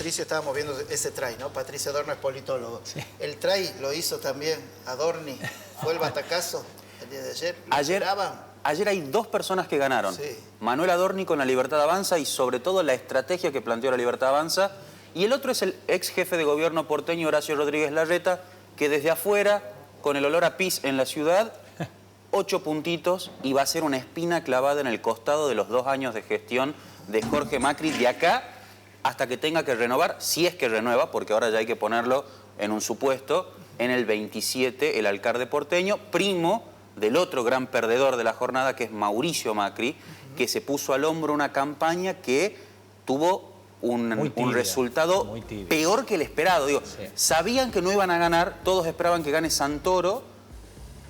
Patricio, estábamos viendo ese try, ¿no? Patricio Adorno es politólogo. Sí. El try lo hizo también Adorni. Fue el batacazo el día de ayer. Ayer hay dos personas que ganaron. Sí. Manuel Adorni con La Libertad Avanza y sobre todo la estrategia que planteó La Libertad Avanza. Y el otro es el ex jefe de gobierno porteño, Horacio Rodríguez Larreta, que desde afuera, con el olor a pis en la ciudad, 8 puntitos y va a ser una espina clavada en el costado de los 2 años de gestión de Jorge Macri de acá hasta que tenga que renovar, si es que renueva, porque ahora ya hay que ponerlo en un supuesto, en el 27 el alcalde porteño, primo del otro gran perdedor de la jornada, que es Mauricio Macri, que se puso al hombro una campaña que tuvo un resultado peor que el esperado. Digo, sabían que no iban a ganar, todos esperaban que gane Santoro.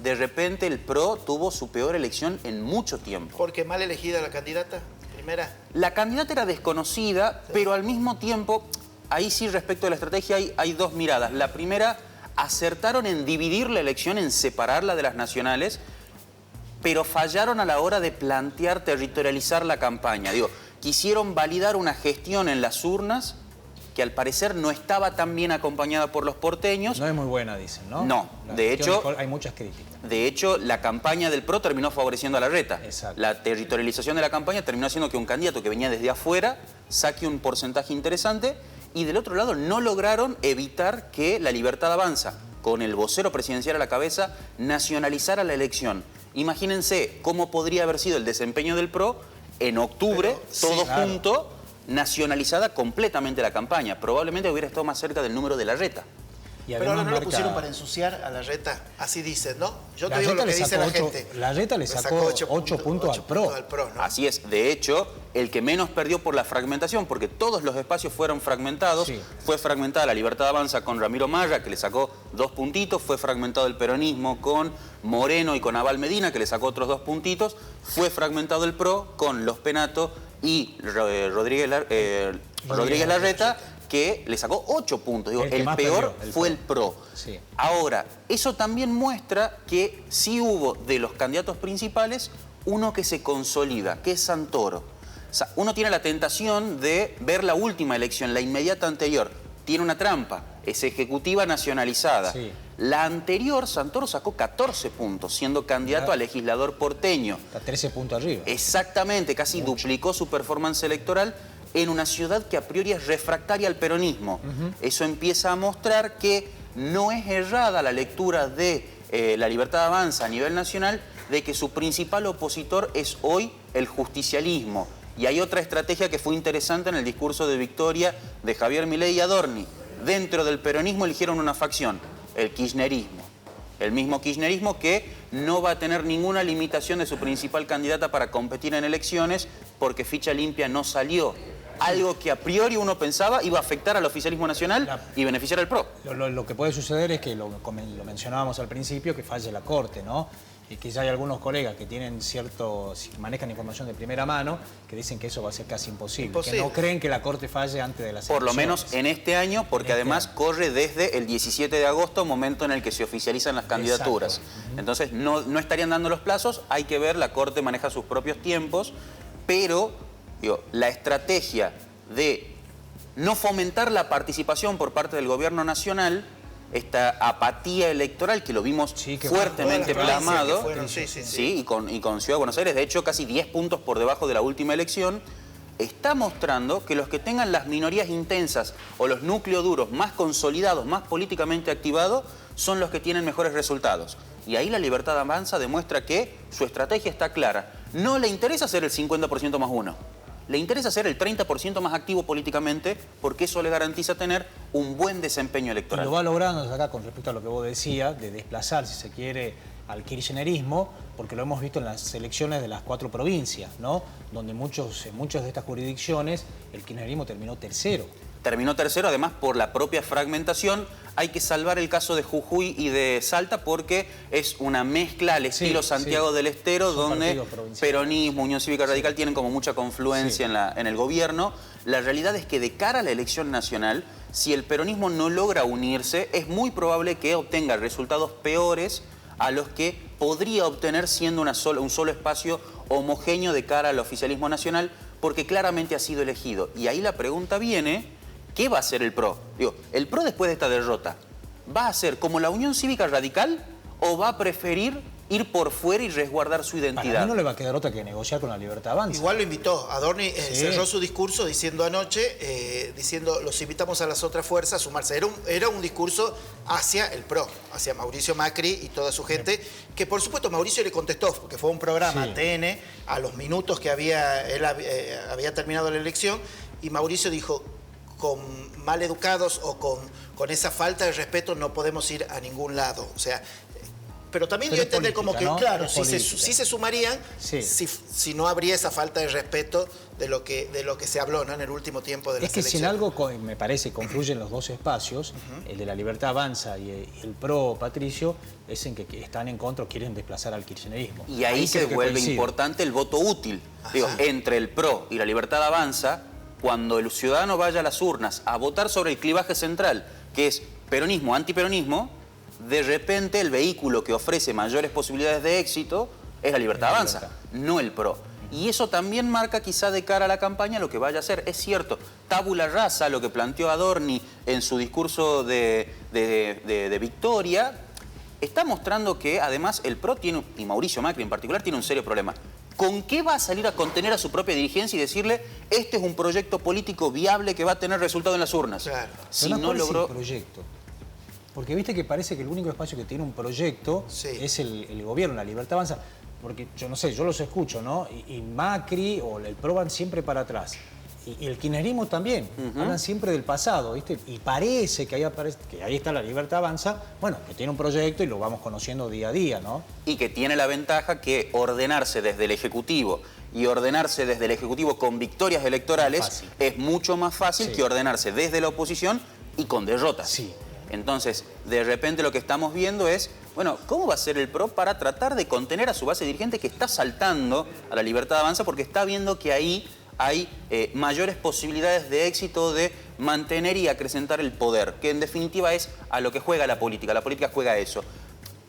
De repente el PRO tuvo su peor elección en mucho tiempo. ¿Porque mal elegida la candidata? Primera. La candidata era desconocida, pero al mismo tiempo, ahí sí respecto a la estrategia hay dos miradas. La primera, acertaron en dividir la elección, en separarla de las nacionales, pero fallaron a la hora de plantear, territorializar la campaña. Digo, quisieron validar una gestión en las urnas que al parecer no estaba tan bien acompañada por los porteños. No es muy buena, dicen, ¿no? No, de hecho... Hay muchas críticas. De hecho, la campaña del PRO terminó favoreciendo a Larreta. Exacto. La territorialización de la campaña terminó haciendo que un candidato que venía desde afuera saque un porcentaje interesante y del otro lado no lograron evitar que La Libertad Avanza, con el vocero presidencial a la cabeza, nacionalizara la elección. Imagínense cómo podría haber sido el desempeño del PRO en octubre, todo junto, nacionalizada completamente la campaña. Probablemente hubiera estado más cerca del número de Larreta. Pero ahora no lo pusieron para ensuciar a Larreta, así dicen, ¿no? Yo te digo lo que dice la gente. Larreta le sacó 8 puntos al PRO. ¿no? Así es. De hecho, el que menos perdió por la fragmentación, porque todos los espacios fueron fragmentados, fue fragmentada La Libertad Avanza con Ramiro Marra, que le sacó 2 puntitos, fue fragmentado el peronismo con Moreno y con Abal Medina, que le sacó otros 2 puntitos, fue fragmentado el PRO con Los Penato y Rodríguez Larreta, que le sacó 8 puntos. Digo, el peor fue el PRO. Sí. Ahora, eso también muestra que sí hubo de los candidatos principales uno que se consolida, que es Santoro. O sea, uno tiene la tentación de ver la última elección, la inmediata anterior. Tiene una trampa, es ejecutiva nacionalizada. Sí. La anterior, Santoro sacó 14 puntos, siendo candidato a legislador porteño. Está 13 puntos arriba. Exactamente, casi duplicó su performance electoral en una ciudad que a priori es refractaria al peronismo. Eso empieza a mostrar que no es errada la lectura de La Libertad Avanza a nivel nacional, de que su principal opositor es hoy el justicialismo. Y hay otra estrategia que fue interesante en el discurso de victoria de Javier Milei y Adorni. Dentro del peronismo eligieron una facción, el kirchnerismo. El mismo kirchnerismo que no va a tener ninguna limitación de su principal candidata para competir en elecciones porque ficha limpia no salió. Algo que a priori uno pensaba iba a afectar al oficialismo nacional y beneficiar al PRO. Lo que puede suceder es que, lo mencionábamos al principio, que falle la Corte, ¿no? Y que ya hay algunos colegas que tienen manejan información de primera mano, que dicen que eso va a ser casi imposible. Que no creen que la Corte falle antes de las elecciones. Por lo menos en este año, porque además corre desde el 17 de agosto, momento en el que se oficializan las candidaturas. Entonces no estarían dando los plazos, hay que ver, la Corte maneja sus propios tiempos, pero digo, la estrategia de no fomentar la participación por parte del gobierno nacional, esta apatía electoral que lo vimos fuertemente plasmado, y con Ciudad de Buenos Aires, de hecho casi 10 puntos por debajo de la última elección, está mostrando que los que tengan las minorías intensas o los núcleos duros más consolidados, más políticamente activados, son los que tienen mejores resultados. Y ahí La Libertad Avanza demuestra que su estrategia está clara. No le interesa ser el 50% más uno. Le interesa ser el 30% más activo políticamente porque eso le garantiza tener un buen desempeño electoral. Y lo va logrando acá con respecto a lo que vos decías, de desplazar, si se quiere, al kirchnerismo, porque lo hemos visto en las elecciones de las 4 provincias, ¿no? Donde en muchas de estas jurisdicciones el kirchnerismo terminó tercero. Terminó tercero, además, por la propia fragmentación. Hay que salvar el caso de Jujuy y de Salta porque es una mezcla al estilo Santiago del Estero, donde peronismo, Unión Cívica Radical tienen como mucha confluencia en el gobierno. La realidad es que de cara a la elección nacional, si el peronismo no logra unirse, es muy probable que obtenga resultados peores a los que podría obtener siendo un solo espacio homogéneo de cara al oficialismo nacional, porque claramente ha sido elegido. Y ahí la pregunta viene, ¿qué va a hacer el PRO? Digo, el PRO después de esta derrota, ¿va a ser como la Unión Cívica Radical o va a preferir ir por fuera y resguardar su identidad? Para mí no le va a quedar otra que negociar con la Libertad Avanza. Igual lo invitó. Adorni cerró su discurso diciendo anoche, los invitamos a las otras fuerzas a sumarse. Era un discurso hacia el PRO, hacia Mauricio Macri y toda su gente, que por supuesto Mauricio le contestó, porque fue un programa TN, a los minutos que él había terminado la elección, y Mauricio dijo, con maleducados o con esa falta de respeto no podemos ir a ningún lado. O sea, pero también yo entender como que, ¿no? Claro, sí se sumarían si no habría esa falta de respeto de lo que se habló, ¿no?, en el último tiempo de la elecciones. Es que si en algo, me parece, confluyen los dos espacios, el de la Libertad Avanza y el PRO Patricio, es en que están en contra o quieren desplazar al kirchnerismo. Y ahí se vuelve importante el voto útil. Digo, entre el PRO y la Libertad Avanza, cuando el ciudadano vaya a las urnas a votar sobre el clivaje central, que es peronismo, antiperonismo, de repente el vehículo que ofrece mayores posibilidades de éxito es la Libertad Avanza, no el PRO. Y eso también marca quizá de cara a la campaña lo que vaya a hacer. Es cierto, tabula rasa, lo que planteó Adorni en su discurso de victoria, está mostrando que además el PRO tiene, y Mauricio Macri en particular, tiene un serio problema. ¿Con qué va a salir a contener a su propia dirigencia y decirle este es un proyecto político viable que va a tener resultado en las urnas? Claro. Si no logró... proyecto. Porque viste que parece que el único espacio que tiene un proyecto es el gobierno, la Libertad Avanza. Porque yo no sé, yo los escucho, ¿no? Y Macri o el PRO van siempre para atrás. Y el kirchnerismo también, hablan siempre del pasado, ¿viste? Y parece que ahí está la Libertad Avanza, bueno, que tiene un proyecto y lo vamos conociendo día a día, ¿no? Y que tiene la ventaja que ordenarse desde el Ejecutivo y ordenarse desde el Ejecutivo con victorias electorales es mucho más fácil que ordenarse desde la oposición y con derrotas. Sí. Entonces, de repente lo que estamos viendo es, bueno, ¿cómo va a ser el PRO para tratar de contener a su base dirigente que está saltando a la Libertad Avanza porque está viendo que ahí hay mayores posibilidades de éxito de mantener y acrecentar el poder, que en definitiva es a lo que juega la política juega a eso.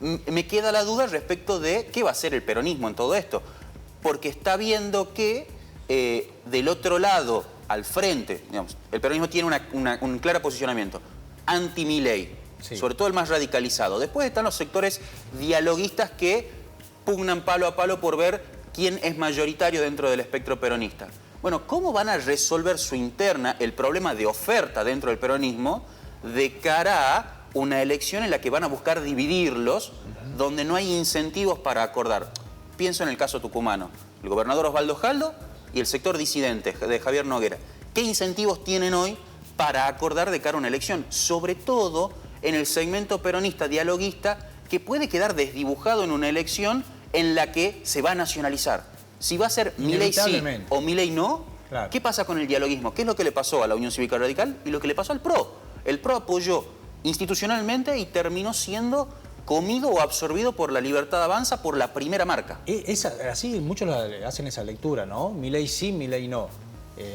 Me queda la duda respecto de qué va a ser el peronismo en todo esto, porque está viendo que del otro lado, al frente, digamos, el peronismo tiene un claro posicionamiento anti-Milei, sobre todo el más radicalizado. Después están los sectores dialoguistas que pugnan palo a palo por ver quién es mayoritario dentro del espectro peronista. Bueno, ¿cómo van a resolver su interna el problema de oferta dentro del peronismo de cara a una elección en la que van a buscar dividirlos, donde no hay incentivos para acordar? Pienso en el caso tucumano, el gobernador Osvaldo Jaldo y el sector disidente de Javier Noguera. ¿Qué incentivos tienen hoy para acordar de cara a una elección? Sobre todo en el segmento peronista dialoguista que puede quedar desdibujado en una elección en la que se va a nacionalizar. Si va a ser Milei sí o Milei no, ¿qué pasa con el dialoguismo? ¿Qué es lo que le pasó a la Unión Cívica Radical y lo que le pasó al PRO? El PRO apoyó institucionalmente y terminó siendo comido o absorbido por la Libertad Avanza por la primera marca. Así muchos hacen esa lectura, ¿no? Milei sí, Milei no.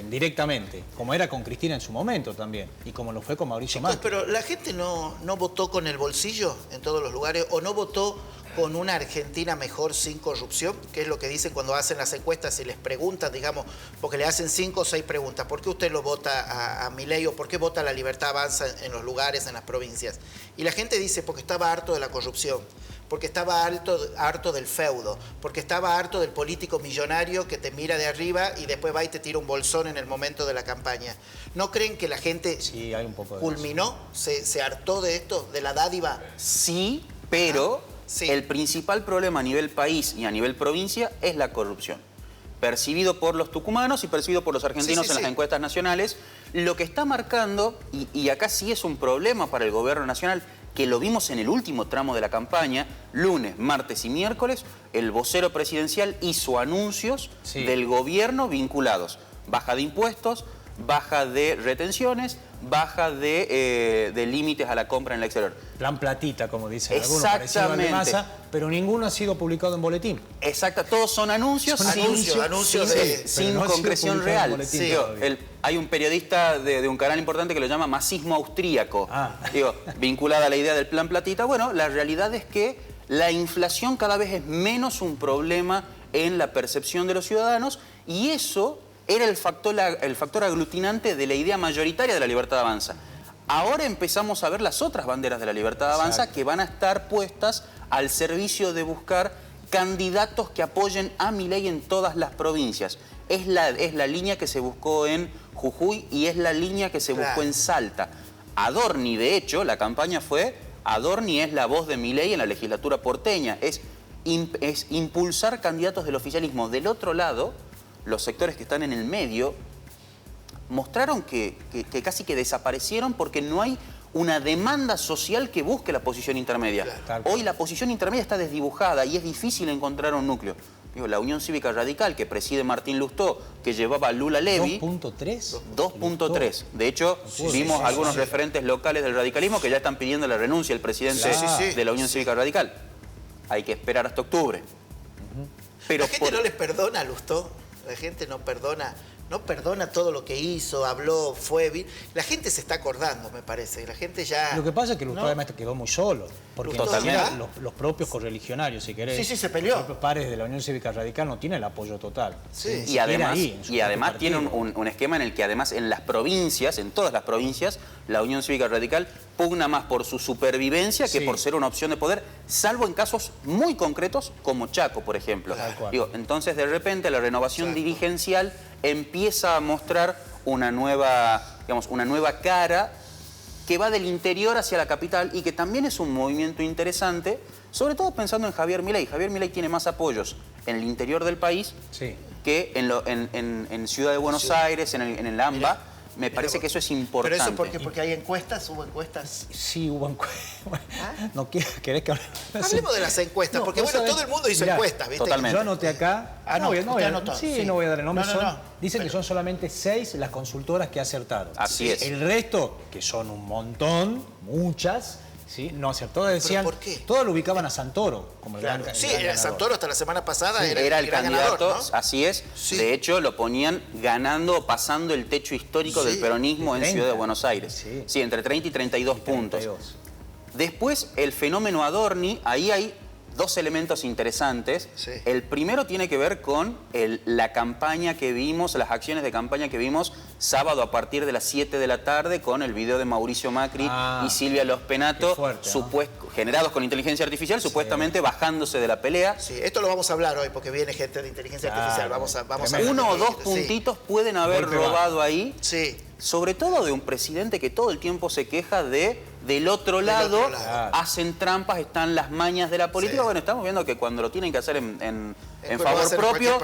Directamente, como era con Cristina en su momento también, y como lo fue con Mauricio Macri. Pero la gente no votó con el bolsillo en todos los lugares, o no votó con una Argentina mejor sin corrupción, que es lo que dicen cuando hacen las encuestas y les preguntan, digamos, porque le hacen 5 o 6 preguntas. ¿Por qué usted lo vota a Milei o por qué vota la Libertad Avanza en los lugares, en las provincias? Y la gente dice porque estaba harto de la corrupción, porque estaba harto del feudo, porque estaba harto del político millonario que te mira de arriba y después va y te tira un bolsón en el momento de la campaña. ¿No creen que la gente hay un poco de culminó, se hartó de esto, de la dádiva? Sí, pero el principal problema a nivel país y a nivel provincia es la corrupción. Percibido por los tucumanos y percibido por los argentinos en las encuestas nacionales, lo que está marcando, y acá sí es un problema para el gobierno nacional, que lo vimos en el último tramo de la campaña, lunes, martes y miércoles, el vocero presidencial hizo anuncios del gobierno vinculados. Baja de impuestos, baja de retenciones, baja de límites a la compra en el exterior. Plan platita, como dicen algunos, parecido a de Massa, pero ninguno ha sido publicado en boletín. Exacto, todos son anuncios, sin concreción real. Hay un periodista de un canal importante que lo llama masismo austríaco, vinculada a la idea del plan platita. Bueno, la realidad es que la inflación cada vez es menos un problema en la percepción de los ciudadanos y eso era el factor aglutinante de la idea mayoritaria de la Libertad Avanza. Ahora empezamos a ver las otras banderas de la Libertad Avanza que van a estar puestas al servicio de buscar candidatos que apoyen a Milei en todas las provincias. Es la línea que se buscó en Jujuy y es la línea que se buscó en Salta. Adorni, de hecho, la campaña fue, Adorni es la voz de Milei en la legislatura porteña. Es impulsar candidatos del oficialismo. Del otro lado, los sectores que están en el medio mostraron que casi que desaparecieron porque no hay una demanda social que busque la posición intermedia. Hoy la posición intermedia está desdibujada y es difícil encontrar un núcleo. Digo, la Unión Cívica Radical, que preside Martín Lustó, que llevaba a Lula Levy... 2.3. 2.3. De hecho, vimos algunos referentes locales del radicalismo que ya están pidiendo la renuncia del presidente de la Unión Cívica Radical. Hay que esperar hasta octubre. Pero la gente no les perdona a Lustó. La gente no perdona todo lo que hizo, habló, fue... La gente se está acordando, me parece. La gente ya... Lo que pasa es que Lustó además quedó muy solo. Porque los propios correligionarios, si querés... Sí, se peleó. Los propios pares de la Unión Cívica Radical no tienen el apoyo total. Sí. Y además tiene un esquema en el que además en las provincias, en todas las provincias, la Unión Cívica Radical pugna más por su supervivencia que por ser una opción de poder, salvo en casos muy concretos como Chaco, por ejemplo. Digo, entonces, de repente, la renovación dirigencial empieza a mostrar una nueva cara que va del interior hacia la capital y que también es un movimiento interesante, sobre todo pensando en Javier Milei. Javier Milei tiene más apoyos en el interior del país que en Ciudad de Buenos Aires, en el AMBA. Me parece que eso es importante. ¿Pero eso porque hay encuestas? ¿Hubo encuestas? Sí, hubo encuestas. ¿No querés que hablemos de las encuestas? Porque bueno, todo el mundo hizo encuestas, ¿viste? Totalmente. Yo anoté acá... no voy a dar el nombre. Dicen que son solamente 6 las consultoras que acertaron. Así es. El resto, que son un montón, muchas... ¿Sí? No acertó, decían, ¿por qué? Todos lo ubicaban a Santoro como el gran Sí, ganador. Santoro hasta la semana pasada era el candidato, ganador, ¿no? así es. Sí. De hecho, lo ponían ganando o pasando el techo histórico del peronismo en Ciudad de Buenos Aires. Sí, entre 30 y 32 puntos. Después, el fenómeno Adorni, ahí hay dos elementos interesantes. El primero tiene que ver con la campaña que vimos, las acciones de campaña que vimos sábado a partir de las 7 de la tarde con el video de Mauricio Macri y Silvia Los Penato, generados con inteligencia artificial, supuestamente bajándose de la pelea. Sí, esto lo vamos a hablar hoy porque viene gente de inteligencia artificial. Vamos a uno o dos puntitos pueden haber robado ahí. Sí. Sobre todo de un presidente que todo el tiempo se queja del otro lado, hacen trampas, están las mañas de la política. Bueno, estamos viendo que cuando lo tienen que hacer en favor propio,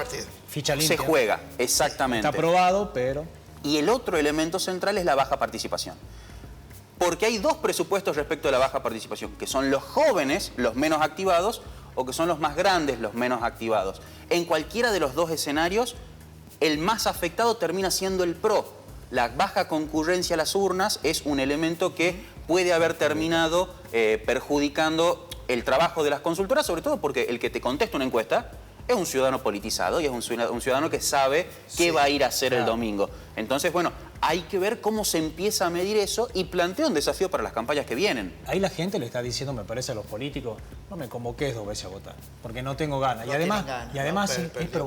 se juega. Exactamente. Está aprobado, pero... Y el otro elemento central es la baja participación. Porque hay dos presupuestos respecto a la baja participación, que son los jóvenes, los menos activados, o que son los más grandes, los menos activados. En cualquiera de los dos escenarios, el más afectado termina siendo el PRO. La baja concurrencia a las urnas es un elemento que puede haber terminado perjudicando el trabajo de las consultoras, sobre todo porque el que te contesta una encuesta es un ciudadano politizado y es un ciudadano que sabe qué va a ir a hacer el domingo. Entonces, bueno, hay que ver cómo se empieza a medir eso y plantea un desafío para las campañas que vienen. Ahí la gente le está diciendo, me parece, a los políticos, no me convoques 2 veces a votar, porque no tengo ganas. No y además, ganas,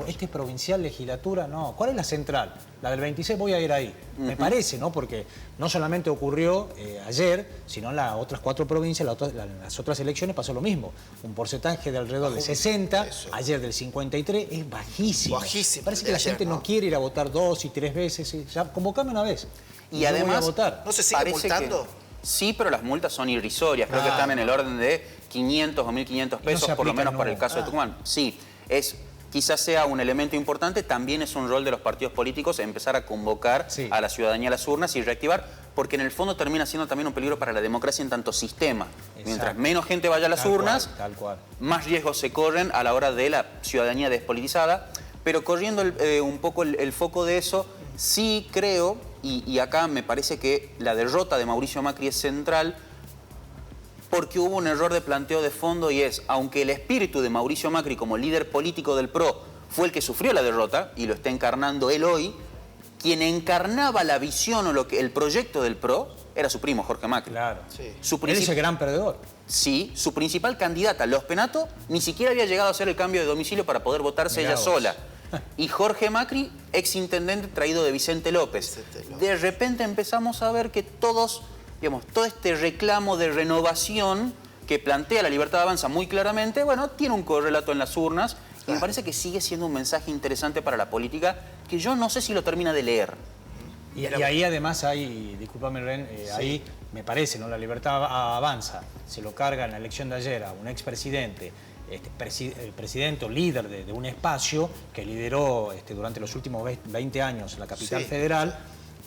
este provincial, legislatura, no. ¿Cuál es la central? La del 26, voy a ir ahí. Me parece, ¿no? Porque no solamente ocurrió ayer, sino en las otras 4 provincias, las otras elecciones pasó lo mismo. Un porcentaje de alrededor de 60, ayer del 53, es bajísimo. Parece que la gente no quiere ir a votar 2 y 3 veces. Ya, convocame una vez. Y además, ¿no se sigue multando? Sí, pero las multas son irrisorias. Creo que están en el orden de 500 o 1.500 pesos, por lo menos para el caso de Tucumán. Sí, quizás sea un elemento importante. También es un rol de los partidos políticos empezar a convocar a la ciudadanía a las urnas y reactivar, porque en el fondo termina siendo también un peligro para la democracia en tanto sistema. Mientras menos gente vaya a las urnas, más riesgos se corren a la hora de la ciudadanía despolitizada. Pero corriendo un poco el foco de eso, sí creo, y acá me parece que la derrota de Mauricio Macri es central, porque hubo un error de planteo de fondo y es, aunque el espíritu de Mauricio Macri como líder político del PRO fue el que sufrió la derrota, y lo está encarnando él hoy, quien encarnaba la visión o el proyecto del PRO era su primo, Jorge Macri. Claro. Él es el gran perdedor. Sí, su principal candidata, Los Penato, ni siquiera había llegado a hacer el cambio de domicilio para poder votarse ella sola. y Jorge Macri, exintendente traído de Vicente López. De repente empezamos a ver que todos, digamos, todo este reclamo de renovación que plantea La Libertad Avanza muy claramente, bueno, tiene un correlato en las urnas y me parece que sigue siendo un mensaje interesante para la política que yo no sé si lo termina de leer. Y ahí además hay, discúlpame Ren, ahí me parece, ¿no? La Libertad Avanza se lo carga en la elección de ayer a un expresidente, el presidente o líder de un espacio que lideró durante los últimos 20 años la capital federal,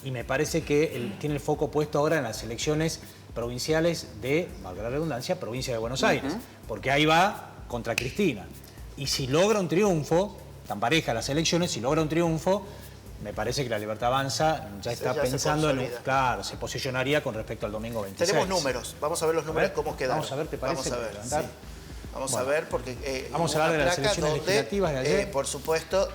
y me parece que él tiene el foco puesto ahora en las elecciones provinciales de, valga la redundancia, provincia de Buenos Aires, porque ahí va contra Cristina. Y si logra un triunfo, tan pareja las elecciones, si logra un triunfo, me parece que La Libertad Avanza ya está pensando en... Claro, se posicionaría con respecto al domingo 26. Tenemos números. Vamos a ver los números, cómo quedaron. Vamos a ver, ¿te parece? Vamos a ver, sí. Vamos a ver, porque... vamos a hablar de las elecciones legislativas de ayer. Por supuesto,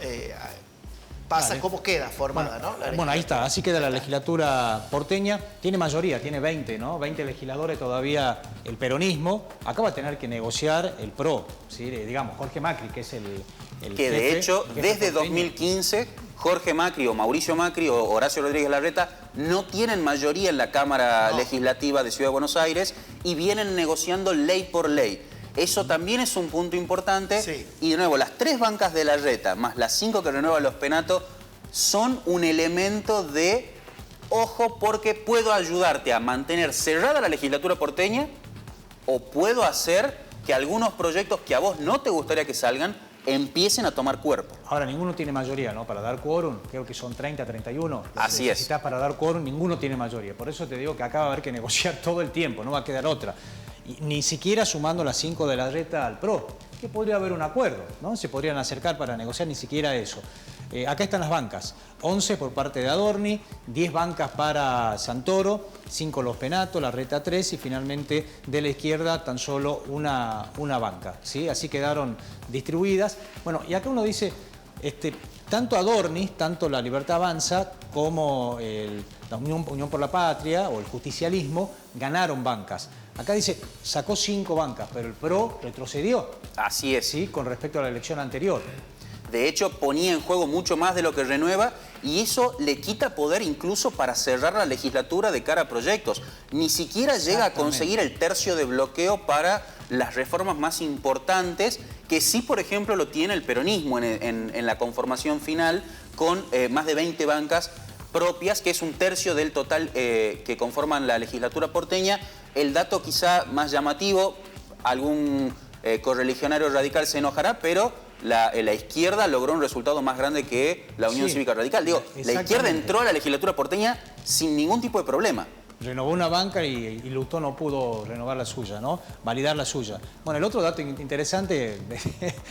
pasa cómo queda formada, ¿no? Bueno, ahí está. Así queda la legislatura porteña. Tiene mayoría, tiene 20, ¿no? 20 legisladores todavía el peronismo. Acá va a tener que negociar el PRO, ¿sí? Digamos, Jorge Macri, que es el que jefe, de hecho, desde porteño. 2015, Jorge Macri o Mauricio Macri o Horacio Rodríguez Larreta no tienen mayoría en la Cámara Legislativa de Ciudad de Buenos Aires y vienen negociando ley por ley. Eso también es un punto importante. Sí. Y de nuevo, las 3 bancas de Larreta, más las 5 que renuevan los penatos, son un elemento de ojo porque puedo ayudarte a mantener cerrada la legislatura porteña o puedo hacer que algunos proyectos que a vos no te gustaría que salgan empiecen a tomar cuerpo. Ahora, ninguno tiene mayoría, ¿no? Para dar quórum, creo que son 30, 31. Así es. Necesitas para dar quórum, ninguno tiene mayoría. Por eso te digo que acá va a haber que negociar todo el tiempo, no va a quedar otra. Y ni siquiera sumando las 5 de Larreta al PRO, que podría haber un acuerdo, ¿no? Se podrían acercar para negociar, ni siquiera eso. Acá están las bancas, 11 por parte de Adorni, 10 bancas para Santoro, 5 los Penato, Larreta 3 y finalmente de la izquierda tan solo una banca, ¿sí? Así quedaron distribuidas. Bueno, y acá uno dice, tanto Adorni, tanto La Libertad Avanza como la Unión por la Patria o el justicialismo ganaron bancas. Acá dice, sacó 5 bancas, pero el PRO retrocedió. Así es. ¿Sí? Con respecto a la elección anterior. De hecho, ponía en juego mucho más de lo que renueva y eso le quita poder incluso para cerrar la legislatura de cara a proyectos. Ni siquiera llega a conseguir el tercio de bloqueo para las reformas más importantes, que sí, por ejemplo, lo tiene el peronismo en la conformación final con más de 20 bancas propias, que es un tercio del total que conforman la legislatura porteña. El dato quizá más llamativo, algún correligionario radical se enojará, pero la izquierda logró un resultado más grande que la Unión Cívica Radical. Digo, la izquierda entró a la legislatura porteña sin ningún tipo de problema. Renovó una banca y Lutó no pudo renovar la suya, ¿no? Validar la suya. Bueno, el otro dato interesante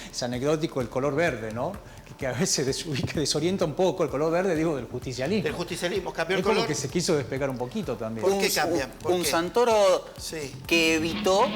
es anecdótico, el color verde, ¿no? Que a veces desorienta un poco el color verde, digo, del justicialismo. Del justicialismo, cambió el color. color. Es como que se quiso despegar un poquito también. ¿Por qué cambian? Un Santoro que evitó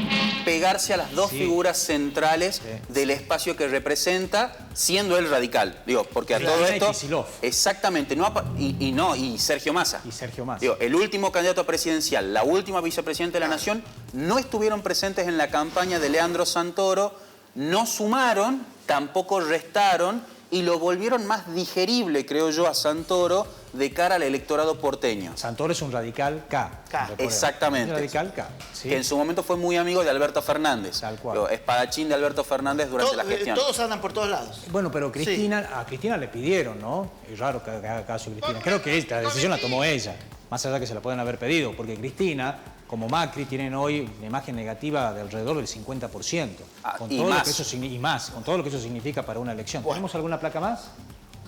pegarse a las dos figuras centrales del espacio que representa, siendo él radical. Digo, porque a todo esto... Kicillof. Exactamente. Y Sergio Massa. Y Sergio Massa. Digo, el último candidato presidencial, la última vicepresidenta de la Nación, no estuvieron presentes en la campaña de Leandro Santoro, no sumaron, tampoco restaron, y lo volvieron más digerible, creo yo, a Santoro de cara al electorado porteño. Santoro es un radical K. Exactamente. Un radical K. ¿Sí? Que en su momento fue muy amigo de Alberto Fernández. Tal cual. Espadachín de Alberto Fernández durante la gestión. Todos andan por todos lados. Bueno, pero a Cristina le pidieron, ¿no? Es raro que haga caso Cristina. Creo que esta decisión la tomó ella, más allá que se la pueden haber pedido, porque Cristina, como Macri, tienen hoy una imagen negativa de alrededor del 50%. Con todo lo que eso, y más, con todo lo que eso significa para una elección. Bueno. ¿Tenemos alguna placa más?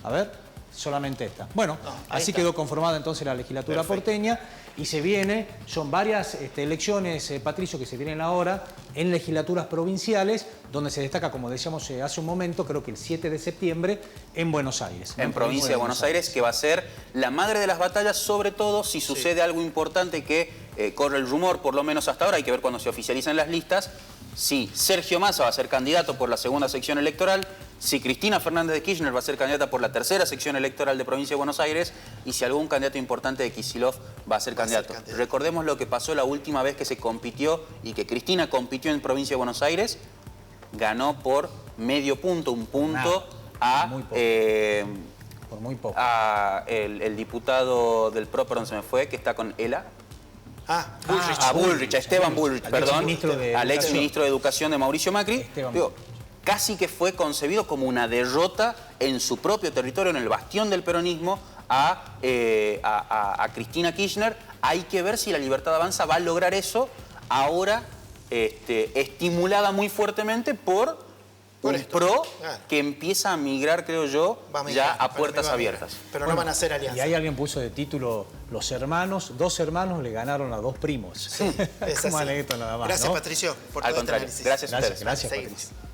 A ver, solamente esta. Bueno, así quedó conformada entonces la legislatura porteña y se viene, son varias elecciones, Patricio, que se vienen ahora en legislaturas provinciales, donde se destaca, como decíamos hace un momento, creo que el 7 de septiembre, en Buenos Aires. En provincia de Buenos Aires, que va a ser la madre de las batallas, sobre todo si sucede algo importante que corre el rumor, por lo menos hasta ahora, hay que ver cuando se oficialicen las listas, si Sergio Massa va a ser candidato por la segunda sección electoral, si Cristina Fernández de Kirchner va a ser candidata por la tercera sección electoral de provincia de Buenos Aires y si algún candidato importante de Kicillof va a ser candidato. Recordemos lo que pasó la última vez que se compitió y que Cristina compitió en provincia de Buenos Aires, ganó por medio punto, un punto a... Muy poco. Por muy poco. A el diputado del PRO, perdón, se me fue, que está con ELA. Bullrich. A Bullrich, a Esteban Bullrich, perdón. Al ex ministro de Educación de Mauricio Macri. Digo, casi que fue concebido como una derrota en su propio territorio, en el bastión del peronismo, a Cristina Kirchner. Hay que ver si la Libertad Avanza va a lograr eso ahora, estimulada muy fuertemente por un PRO que empieza a migrar, creo yo, ya a puertas abiertas. Pero no van a hacer alianzas. Y ahí alguien puso de título, dos hermanos le ganaron a 2 primos. Sí, es como así. anécdota nada más, Gracias, ¿no? Patricio, por Al todo este contrario, análisis. gracias a ustedes. Gracias, Seguimos. Patricio.